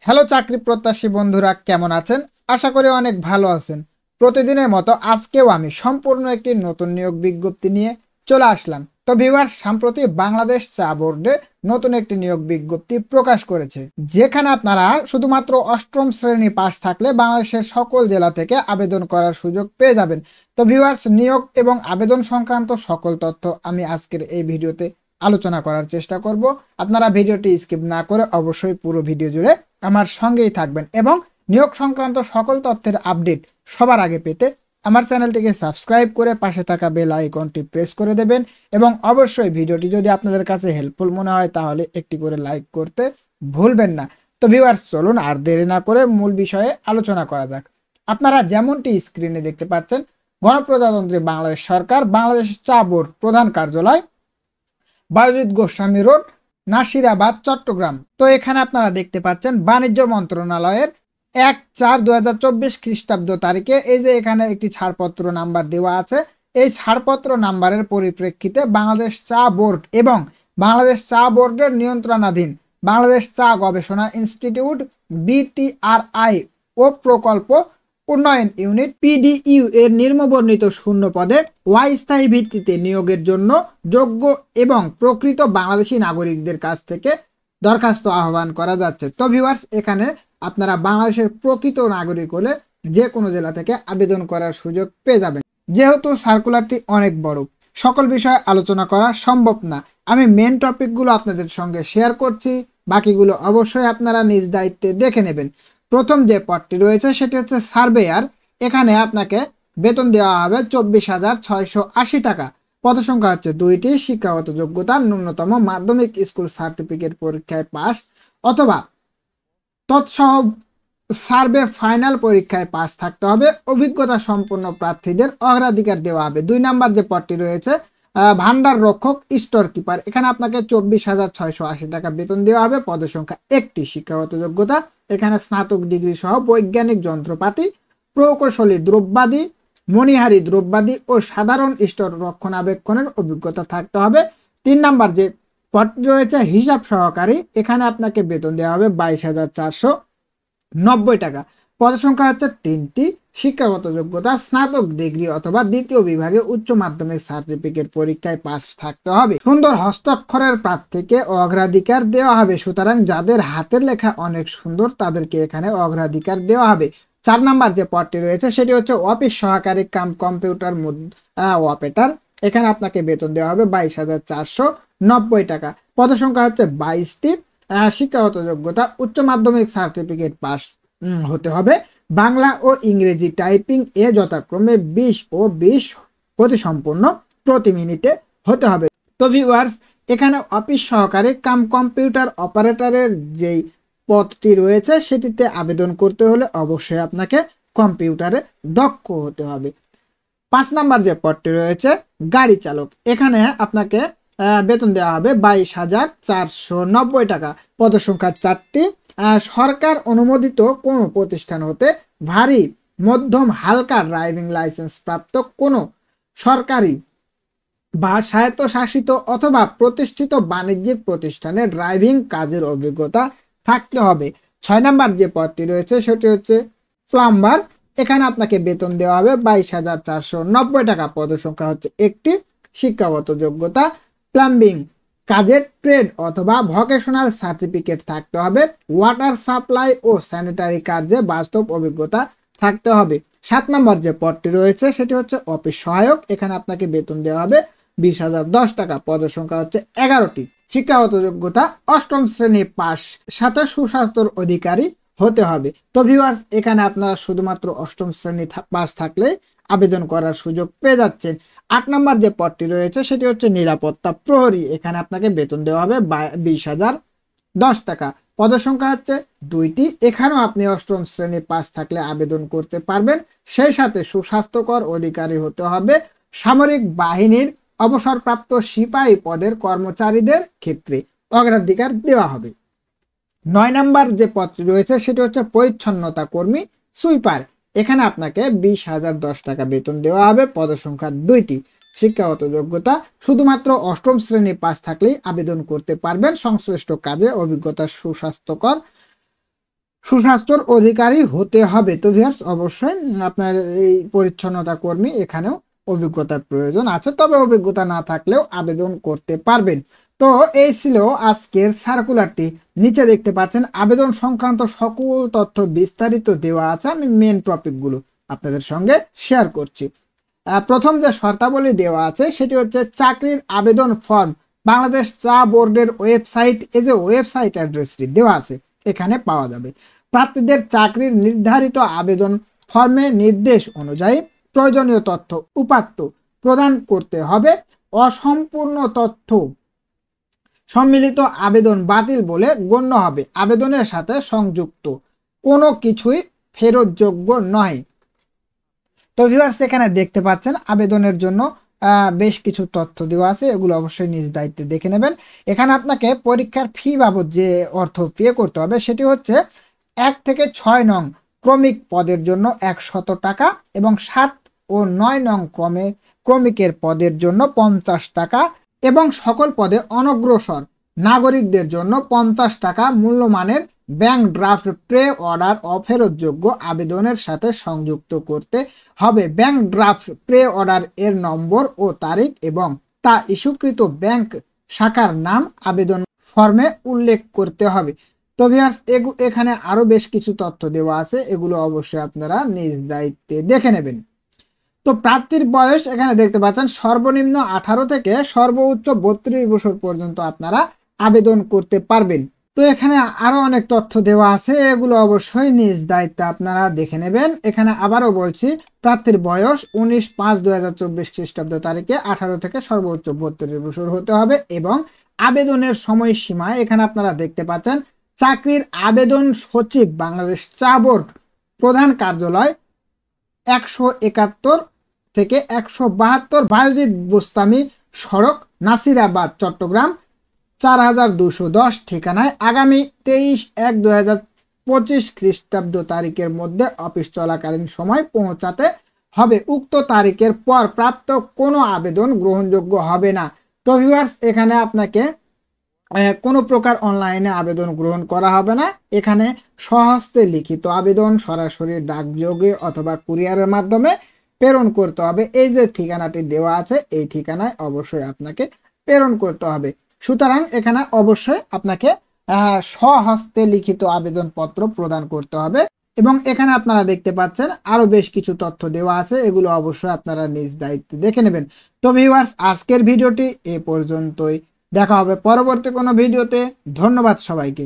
Hello চাকরি প্রত্যাশী বন্ধুরা, কেমন আছেন? আশা করি অনেক ভালো আছেন। প্রতিদিনের মতো আজকেও আমি সম্পূর্ণ একটি নতুন নিয়োগ বিজ্ঞপ্তি নিয়ে চলে আসলাম। তো ভিউয়ার্স, সম্প্রতি বাংলাদেশ চা বোর্ডে নতুন একটি নিয়োগ বিজ্ঞপ্তি প্রকাশ করেছে, যেখানে আপনারা শুধুমাত্র অষ্টম শ্রেণী পাস থাকলে বাংলাদেশের সকল জেলা থেকে আবেদন করার সুযোগ পেয়ে যাবেন। তো ভিউয়ার্স, নিয়োগ এবং আবেদন সংক্রান্ত সকল তথ্য আমি আজকের এই ভিডিওতে আলোচনা করার চেষ্টা করব। আপনারা ভিডিওটি স্কিপ না করে অবশ্যই পুরো ভিডিও জুড়ে আমার সঙ্গেই থাকবেন এবং নিয়োগ সংক্রান্ত সকল তথ্যের আপডেট সবার আগে পেতে আমার চ্যানেলটিকে সাবস্ক্রাইব করে পাশে থাকা বেল আইকনটি প্রেস করে দেবেন এবং অবশ্যই ভিডিওটি যদি আপনাদের কাছে হেল্পফুল মনে হয় তাহলে একটি করে লাইক করতে ভুলবেন না। তো ভিউয়ার্স, চলুন আর দেরি না করে মূল বিষয়ে আলোচনা করা যাক। আপনারা যেমনটি স্ক্রিনে দেখতে পাচ্ছেন, গণপ্রজাতন্ত্রী বাংলাদেশ সরকার বাংলাদেশ চা বোর্ড প্রধান কার্যালয়, বায়ুজিৎ গোস্বামী রোড, নাসিরাবাদ, চট্টগ্রাম। তো এখানে আপনারা দেখতে পাচ্ছেন বাণিজ্য মন্ত্রণালয়ের 1/4/2024 খ্রিস্টাব্দ তারিখে এই যে এখানে একটি ছাড়পত্র নাম্বার দেওয়া আছে। এই ছাড়পত্র নাম্বারের পরিপ্রেক্ষিতে বাংলাদেশ চা বোর্ড এবং বাংলাদেশ চা বোর্ডের নিয়ন্ত্রণাধীন বাংলাদেশ চা গবেষণা ইনস্টিটিউট BTRI ও প্রকল্প উন্নয়ন ইউনিট PDU এর নিম্নবর্ণিত শূন্য পদে অস্থায়ী ভিত্তিতে নিয়োগের জন্য যোগ্য এবং প্রকৃত বাংলাদেশি নাগরিকদের কাছ থেকে দরখাস্ত আহ্বান করা যাচ্ছে। তো ভিউয়ার্স, এখানে আপনারা বাংলাদেশের প্রকৃত নাগরিক হলে যে কোনো জেলা থেকে আবেদন করার সুযোগ পেয়ে যাবেন। যেহেতু সার্কুলারটি অনেক বড়, সকল বিষয়ে আলোচনা করা সম্ভব না, আমি মেন টপিকগুলো আপনাদের সঙ্গে শেয়ার করছি, বাকিগুলো অবশ্যই আপনারা নিজ দায়িত্বে দেখে নেবেন। প্রথম যে পদটি রয়েছে সেটি হচ্ছে সার্ভেয়ার। এখানে আপনাকে বেতন দেওয়া হবে 24,680 টাকা। পদসংখ্যা হচ্ছে 2টি। শিক্ষাগত যোগ্যতা ন্যূনতম মাধ্যমিক স্কুল সার্টিফিকেট পরীক্ষায় পাস অথবা তৎসহ সার্ভে ফাইনাল পরীক্ষায় পাস থাকতে হবে। অভিজ্ঞতা সম্পন্ন প্রার্থীদের অগ্রাধিকার দেওয়া হবে। 2 নাম্বার যে পদটি রয়েছে ভান্ডার রক্ষক স্টোর কিপার, এখানে আপনাকে 24,680 টাকা বেতন দেওয়া হবে। পদসংখ্যা 1টি। শিক্ষাগত যোগ্যতা এখানে স্নাতক ডিগ্রি সহ বৈজ্ঞানিক যন্ত্রপাতি, প্রকৌশলী দ্রব্যাদি, মণিহারি দ্রব্যাদি ও সাধারণ স্টোর রক্ষণাবেক্ষণের অভিজ্ঞতা থাকতে হবে। 3 নাম্বার যে পদটি রয়েছে হিসাব সহকারী, এখানে আপনাকে বেতন দেওয়া হবে 22,490 টাকা। পদসংখ্যা হচ্ছে 3টি। শিক্ষাগত যোগ্যতা স্নাতক ডিগ্রি অথবা দ্বিতীয় বিভাগে উচ্চ মাধ্যমিক সার্টিফিকেট পরীক্ষায় পাস থাকতে হবে। সুন্দর হস্তাক্ষরের প্রার্থীকে অগ্রাধিকার দেওয়া হবে, সুতরাং যাদের হাতের লেখা অনেক সুন্দর তাদেরকে এখানে অগ্রাধিকার দেওয়া হবে। 4 নাম্বার যে পদটি রয়েছে সেটি হচ্ছে অফিস সহকারী কাম কম্পিউটার অপারেটর, এখানে আপনাকে বেতন দেওয়া হবে 22,490 টাকা। পদসংখ্যা হচ্ছে 22টি। শিক্ষাগত যোগ্যতা উচ্চ মাধ্যমিক সার্টিফিকেট পাস হতে হবে। বাংলা ও ইংরেজি টাইপিং এ যথাক্রমে 20 ও 20 গতি সম্পন্ন প্রতি মিনিটে হতে হবে। তো ভিউয়ার্স, এখানে অফিস সহকারী কাম কম্পিউটার অপারেটরের যেই পদটি রয়েছে সেটিতে আবেদন করতে হলে অবশ্যই আপনাকে কম্পিউটারে দক্ষ হতে হবে। 5 নাম্বার যে পদটি রয়েছে গাড়ি চালক, এখানে আপনাকে বেতন দেওয়া হবে 22,490 টাকা। পদসংখ্যা 4টি। সরকার অনুমোদিত কোনো প্রতিষ্ঠান হতে ভারী, মধ্যম, হালকা ড্রাইভিং লাইসেন্স প্রাপ্ত কোনো সরকারি বা স্বায়ত্তশাসিত অথবা প্রতিষ্ঠিত বাণিজ্যিক প্রতিষ্ঠানে ড্রাইভিং কাজের অভিজ্ঞতা থাকতে হবে। 6 নাম্বার যে পদটি রয়েছে সেটি হচ্ছে প্লাম্বার, এখানে আপনাকে বেতন দেওয়া হবে 22,490 টাকা। পদসংখ্যা হচ্ছে 1টি। শিক্ষাগত যোগ্যতা প্লাম্বিং কাজের ট্রেড অথবা ভোকেশনাল সার্টিফিকেট থাকতে হবে। ওয়াটার সাপ্লাই ও স্যানিটারি কাজে বাস্তব অভিজ্ঞতা থাকতে হবে। 7 নম্বর যে পদটি রয়েছে সেটি হচ্ছে অফিস সহায়ক, এখানে আপনাকে বেতন দেওয়া হবে 20,010 টাকা। পদসংখ্যা হচ্ছে 11টি। শিক্ষাগত যোগ্যতা অষ্টম শ্রেণী পাস, সাথে সুস্বাস্থ্যর অধিকারী হতে হবে। তো ভিউয়ার্স, এখানে আপনারা শুধুমাত্র অষ্টম শ্রেণী পাস থাকলে আবেদন করার সুযোগ পেয়ে যাচ্ছেন। 8 নম্বর যে পদটি রয়েছে সেটি হচ্ছে নিরাপত্তা প্রহরী, এখানে আপনাকে বেতন দেওয়া হবে 20,010 টাকা। পদসংখ্যা হচ্ছে 2টি। এখানেও আপনি অষ্টম শ্রেণী পাস থাকলে আবেদন করতে পারবেন। সেই সাথে সুস্বাস্থ্যকর অধিকারী হতে হবে। সামরিক বাহিনীর অবসরপ্রাপ্ত সিপাহী পদের কর্মচারীদের ক্ষেত্রে অগ্রাধিকার দেওয়া হবে। 9 নম্বর যে পদটি রয়েছে সেটি হচ্ছে পরিচ্ছন্নতা কর্মী সুইপার, এখানে আপনাকে 20,010 টাকা বেতন দেওয়া হবে। পদসংখ্যা 2টি। শিক্ষাগত যোগ্যতা শুধুমাত্র অষ্টম শ্রেণী পাস থাকলেই আবেদন করতে পারবেন। সংশ্লিষ্ট কাজে অভিজ্ঞতা সুস্বাস্থ্যকর সুস্বাস্থ্যর অধিকারী হতে হবে। তো ভিউয়ার্স অবশ্যই আপনার এই পরিচ্ছন্নতা কর্মী এখানেও অভিজ্ঞতার প্রয়োজন আছে, তবে অভিজ্ঞতা না থাকলেও আবেদন করতে পারবেন। তো এই ছিল আজকের সার্কুলারটি। নিচে দেখতে পাচ্ছেন আবেদন সংক্রান্ত সকল তথ্য বিস্তারিত দেওয়া আছে। আমি মেন টপিকগুলো আপনাদের সঙ্গে শেয়ার করছি। প্রথম যে শর্তাবলী দেওয়া আছে সেটি হচ্ছে চাকরির আবেদন ফর্ম বাংলাদেশ চা বোর্ডের ওয়েবসাইট, এই যে ওয়েবসাইট অ্যাড্রেসটি দেওয়া আছে এখানে পাওয়া যাবে। প্রার্থীদের চাকরির নির্ধারিত আবেদন ফর্মে নির্দেশ অনুযায়ী প্রয়োজনীয় তথ্য উপাত্ত প্রদান করতে হবে। অসম্পূর্ণ তথ্য সম্মিলিত আবেদন বাতিল বলে গণ্য হবে। আবেদনের সাথে সংযুক্ত কোনো কিছুই ফেরতযোগ্য নয়। তো ভিউয়ার্স এখানে দেখতে পাচ্ছেন আবেদনের জন্য বেশ কিছু তথ্য দেওয়া আছে, এগুলো অবশ্যই নিজ দায়িত্বে দেখে নেবেন। এখানে আপনাকে পরীক্ষার ফি বাবদ যে অর্থ পে করতে হবে সেটি হচ্ছে 1 থেকে 6 নং ক্রমিক পদের জন্য 100 টাকা এবং 7 ও 9 নং ক্রমিকের পদের জন্য 50 টাকা এবং সকল পদে অনগ্রসর নাগরিকদের জন্য 50 টাকা মূল্যমানের ব্যাংক ড্রাফট প্রে অর্ডার অফেরতযোগ্য আবেদনের সাথে সংযুক্ত করতে হবে। ব্যাংক ড্রাফট প্রে অর্ডার এর নম্বর ও তারিখ এবং তা ইস্যুকৃত ব্যাংক শাখার নাম আবেদন ফর্মে উল্লেখ করতে হবে। তো ভিউয়ার্স এখানে আরো বেশ কিছু তথ্য দেওয়া আছে, এগুলো অবশ্যই আপনারা নিজ দায়িত্বে দেখে নেবেন। তো প্রার্থীর বয়স এখানে দেখতে পাচ্ছেন সর্বনিম্ন 18 থেকে সর্বোচ্চ 32 বছর পর্যন্ত আপনারা আবেদন করতে পারবেন। তো এখানে আরো অনেক তথ্য দেওয়া আছে, এগুলো অবশ্যই নিজ দায়িত্বে আপনারা দেখে নেবেন। এখানে আবারও বলছি প্রার্থীর বয়স 19/5/2024 খ্রিস্টাব্দ তারিখে 18 থেকে সর্বোচ্চ 32 বছর হতে হবে এবং আবেদনের সময়সীমা এখানে আপনারা দেখতে পাচ্ছেন চাকরির আবেদন সচিব বাংলাদেশ চা বোর্ড প্রধান কার্যালয় 171 থেকে 172 বায়জিদ বোস্তামি সড়ক নাসিরাবাদ চট্টগ্রাম 4210 ঠিকানায় আগামী 23/1/2025 খ্রিস্টাব্দ তারিখের মধ্যে অফিস চলাকালীন সময় পৌঁছাতে হবে। উক্ত তারিখের পর প্রাপ্ত কোনো আবেদন গ্রহণযোগ্য হবে না। তো ভিউয়ার্স এখানে আপনাকে কোনো প্রকার অনলাইনে আবেদন গ্রহণ করা হবে না। এখানে স্বহস্তে লিখিত আবেদন সরাসরি ডাকযোগে অথবা কুরিয়ারের মাধ্যমে প্রেরণ করতে হবে। এই যে ঠিকানাটি দেওয়া আছে এই ঠিকানায় অবশ্যই আপনাকে প্রেরণ করতে হবে। সুতরাং এখানে অবশ্যই আপনাকে স্বহস্তে লিখিত আবেদনপত্র প্রদান করতে হবে এবং এখানে আপনারা দেখতে পাচ্ছেন আরো বেশ কিছু তথ্য দেওয়া আছে, এগুলো অবশ্যই আপনারা নিজ দায়িত্বে দেখে নেবেন। তো ভিউয়ার্স আজকের ভিডিওটি এ পর্যন্তই, দেখা হবে পরবর্তী কোনো ভিডিওতে। ধন্যবাদ সবাইকে।